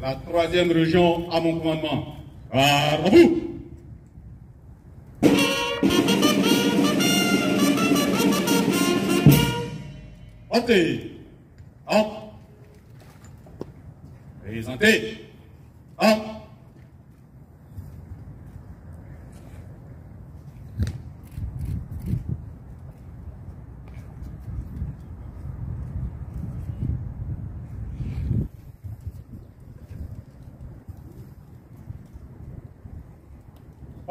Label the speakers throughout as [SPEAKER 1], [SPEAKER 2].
[SPEAKER 1] La 3e région à mon commandement. À vous. Entrez. Entre. Présentez. Entre.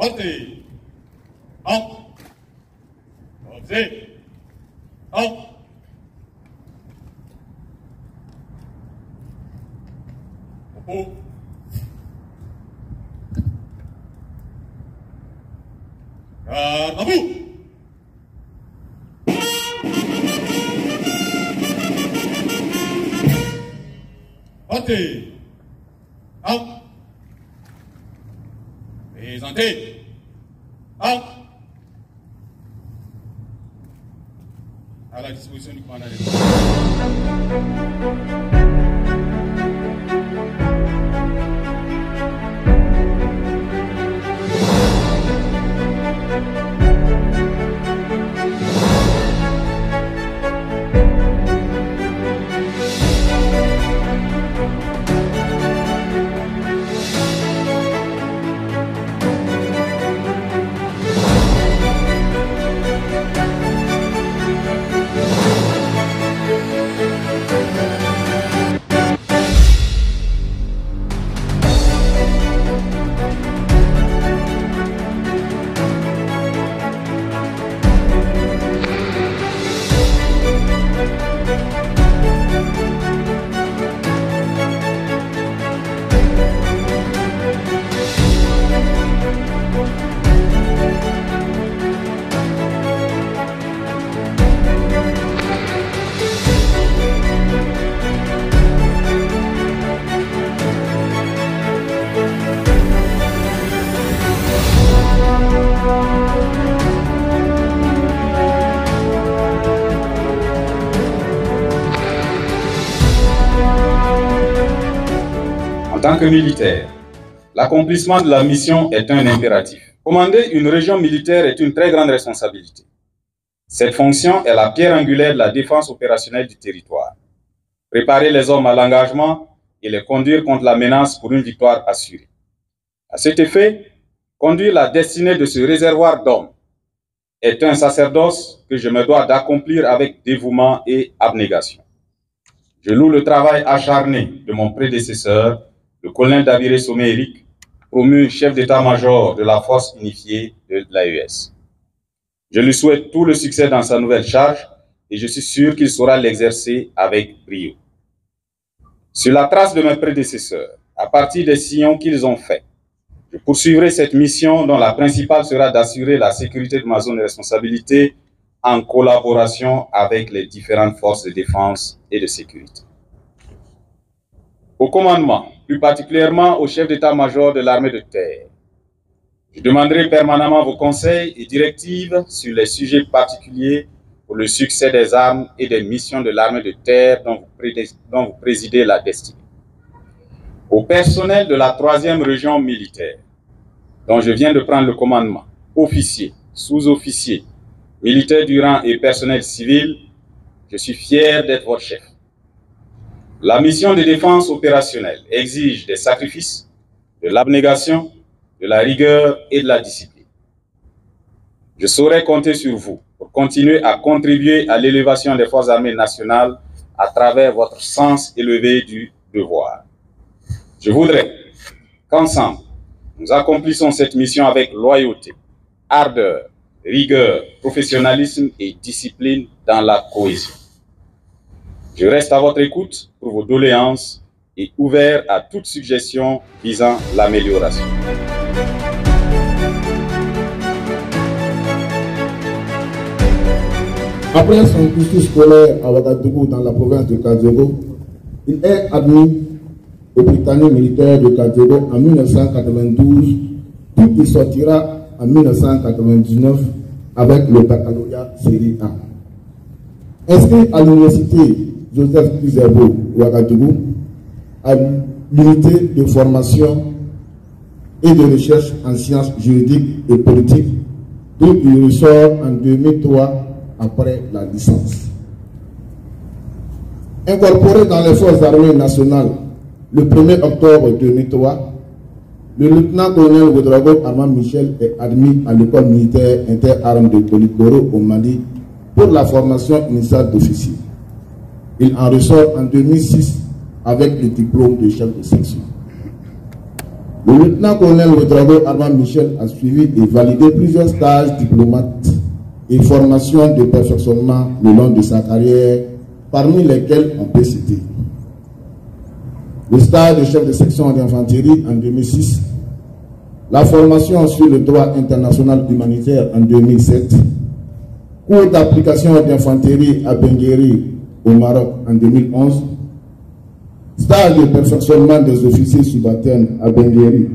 [SPEAKER 1] Entrez. Entre. Entrez. Entre. Repos. Garde à vous. Entrez. Entre. Présentez. Entre. À la disposition du commandant des
[SPEAKER 2] En tant que militaire, l'accomplissement de la mission est un impératif. Commander une région militaire est une très grande responsabilité. Cette fonction est la pierre angulaire de la défense opérationnelle du territoire. Préparer les hommes à l'engagement et les conduire contre la menace pour une victoire assurée. À cet effet, conduire la destinée de ce réservoir d'hommes est un sacerdoce que je me dois d'accomplir avec dévouement et abnégation. Je loue le travail acharné de mon prédécesseur, le colonel Daviré Somé Éric, promu chef d'état-major de la force unifiée de l'AES. Je lui souhaite tout le succès dans sa nouvelle charge et je suis sûr qu'il saura l'exercer avec brio. Sur la trace de mes prédécesseurs, à partir des sillons qu'ils ont faits, je poursuivrai cette mission dont la principale sera d'assurer la sécurité de ma zone de responsabilité en collaboration avec les différentes forces de défense et de sécurité. Au commandement, plus particulièrement au chef d'état-major de l'armée de terre, je demanderai permanemment vos conseils et directives sur les sujets particuliers pour le succès des armes et des missions de l'armée de terre dont vous présidez la destinée. Au personnel de la 3e région militaire, dont je viens de prendre le commandement, officiers, sous-officiers, militaires du rang et personnel civil, je suis fier d'être votre chef. La mission de défense opérationnelle exige des sacrifices, de l'abnégation, de la rigueur et de la discipline. Je saurai compter sur vous pour continuer à contribuer à l'élévation des forces armées nationales à travers votre sens élevé du devoir. Je voudrais qu'ensemble, nous accomplissions cette mission avec loyauté, ardeur, rigueur, professionnalisme et discipline dans la cohésion. Je reste à votre écoute pour vos doléances et ouvert à toute suggestion visant l'amélioration.
[SPEAKER 3] Après son cursus scolaire à Ouagadougou dans la province de Kadiogo, il est admis au Britannique militaire de Kadiogo en 1992, puis il sortira en 1999 avec le baccalauréat série A. Inscrit à l'université Joseph Kizerbo, Ouagadougou, l'unité de formation et de recherche en sciences juridiques et politiques, d'où il ressort en 2003 après la licence. Incorporé dans les forces armées nationales le 1er octobre 2003, le lieutenant-colonel Ouedraogo Armand Michel est admis à l'école militaire interarmes de Kolikoro au Mali pour la formation initiale d'officier. Il en ressort en 2006 avec le diplôme de chef de section. Le lieutenant-colonel Ouedraogo Armand Michel a suivi et validé plusieurs stages diplomates et formations de perfectionnement le long de sa carrière, parmi lesquels on peut citer le stage de chef de section d'infanterie en 2006, la formation sur le droit international humanitaire en 2007, cours d'application d'infanterie à Bengueri au Maroc en 2011, stage de perfectionnement des officiers subalternes à Bengueri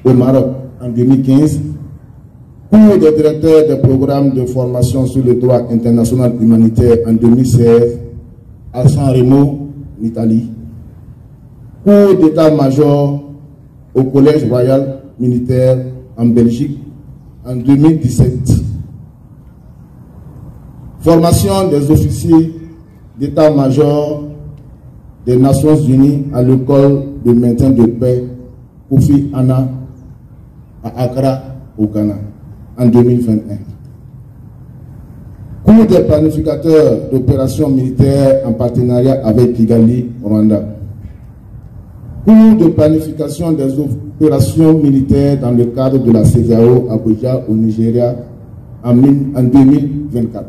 [SPEAKER 3] au Maroc en 2015, cours de directeur des programmes de formation sur le droit international humanitaire en 2016 à San Remo, en Italie, cours d'état-major au Collège royal militaire en Belgique en 2017. Formation des officiers d'état-major des Nations Unies à l'école de maintien de paix Kofi Annan à Accra au Ghana en 2021. Cours des planificateurs d'opérations militaires en partenariat avec Kigali, Rwanda. Cours de planification des opérations militaires dans le cadre de la CEDEAO à Abuja au Nigeria en 2024.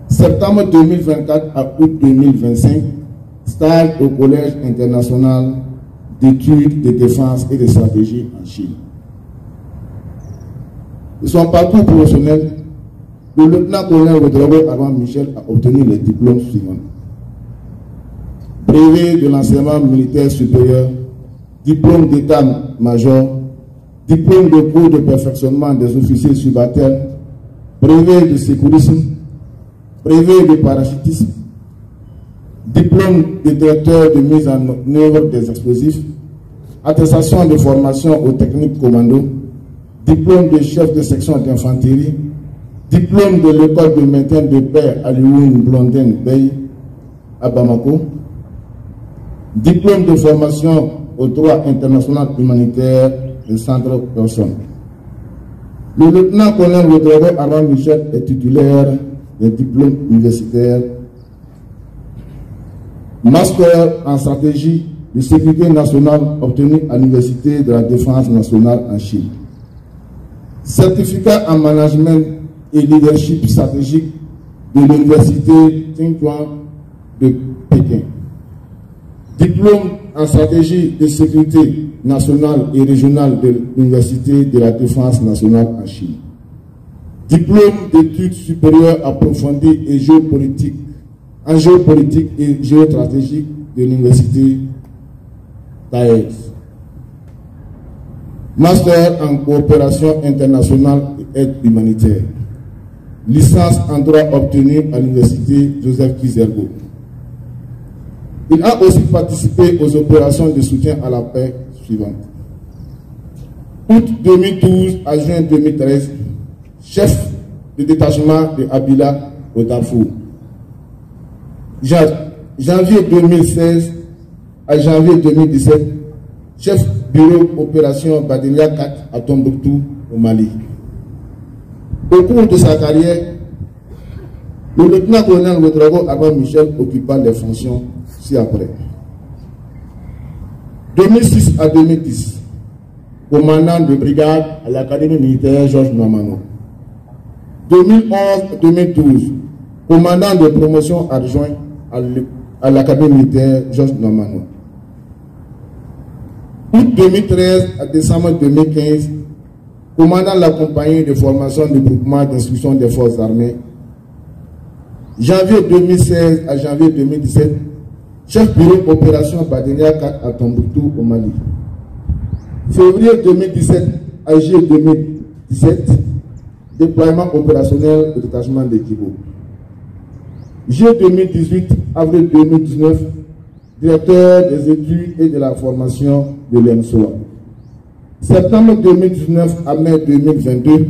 [SPEAKER 3] Septembre 2024 à août 2025, stage au Collège international d'études de défense et de stratégie en Chine. De son parcours professionnel, le lieutenant-colonel Ouedraogo Armand Michel a obtenu les diplômes suivants. Brevet de l'enseignement militaire supérieur, diplôme d'état-major, diplôme de cours de perfectionnement des officiers subalternes, brevet de sécurisme, brevet de parachutisme, diplôme de directeur de mise en œuvre des explosifs, attestation de formation aux techniques commando, diplôme de chef de section d'infanterie, diplôme de l'école de maintien de paix à Alioune Blondin Bey à Bamako, diplôme de formation au droit international humanitaire de Centre Person. Le lieutenant-colonel Ouedraogo Armand Michel est titulaire des diplômes universitaires Master en stratégie de sécurité nationale obtenu à l'Université de la Défense nationale en Chine. Certificat en management et leadership stratégique de l'Université Tsinghua de Pékin. Diplôme en stratégie de sécurité nationale et régionale de l'Université de la Défense nationale en Chine. Diplôme d'études supérieures approfondies et géopolitique, en géopolitique et géostratégique de l'Université Taïs. Master en coopération internationale et aide humanitaire. Licence en droit obtenue à l'Université Joseph Kizerbo. Il a aussi participé aux opérations de soutien à la paix suivantes. Août 2012 à juin 2013, chef de détachement de Abila au Darfour. Janvier 2016 à janvier 2017, chef bureau opération Badelia 4 à Tombouctou au Mali. Au cours de sa carrière, le lieutenant-colonel Ouedraogo Armand Michel occupa les fonctions ci-après. 2006 à 2010, commandant de brigade à l'Académie militaire Georges Normando. 2011-2012, commandant de promotion adjoint à l'Académie militaire Georges Normando. Août 2013 à décembre 2015, commandant la compagnie de formation du groupement d'instruction des forces armées. Janvier 2016 à janvier 2017, chef bureau opération Badelia 4 à Tombouctou au Mali. Février 2017 à juillet 2017, déploiement opérationnel au détachement de Kibo. Juillet 2018, avril 2019, directeur des études et de la formation de l'EMSOA. Septembre 2019 à mai 2022,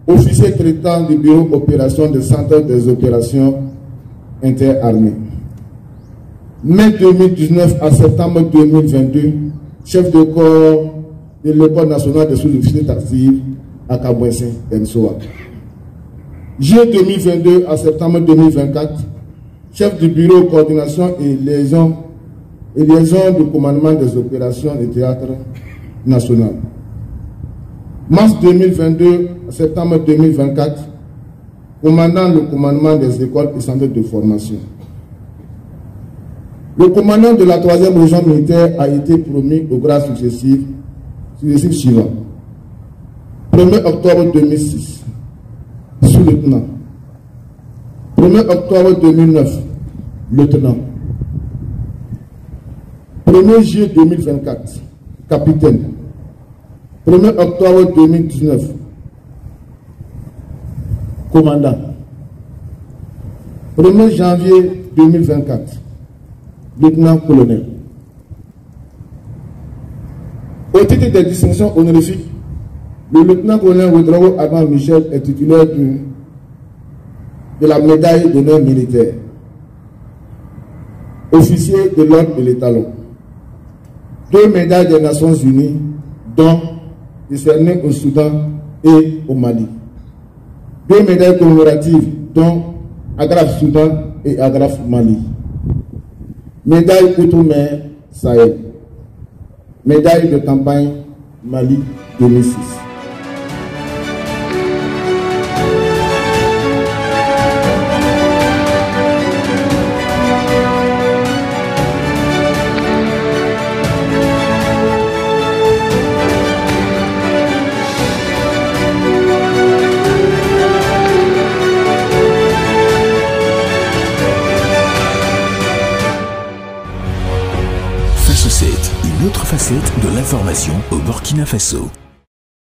[SPEAKER 3] officier traitant du bureau opération du centre des opérations interarmées. Mai 2019 à septembre 2022, chef de corps de l'École nationale des sous-officiers d'actifs à Kabouessin, EMSOA. Juillet 2022 à septembre 2024, chef du bureau coordination et liaison du commandement des opérations de théâtre national. Mars 2022 à septembre 2024, commandant le commandement des écoles et centres de formation. Le commandant de la 3e région militaire a été promu au grade successif suivant. 1er octobre 2006, sous-lieutenant. 1er octobre 2009, lieutenant. 1er juillet 2024, capitaine. 1er octobre 2019, commandant. 1er janvier 2024, lieutenant-colonel. Au titre des distinctions honorifiques, le lieutenant-colonel Ouedraogo Adam Michel est titulaire de la médaille d'honneur militaire, officier de l'ordre de l'étalon, 2 médailles des Nations Unies, dont décernées au Soudan et au Mali, 2 médailles commémoratives, dont Agraf Soudan et Agraf Mali, médaille Outre-mer Sahel, médaille de campagne Mali 2006.
[SPEAKER 4] Une autre facette de l'information au Burkina Faso.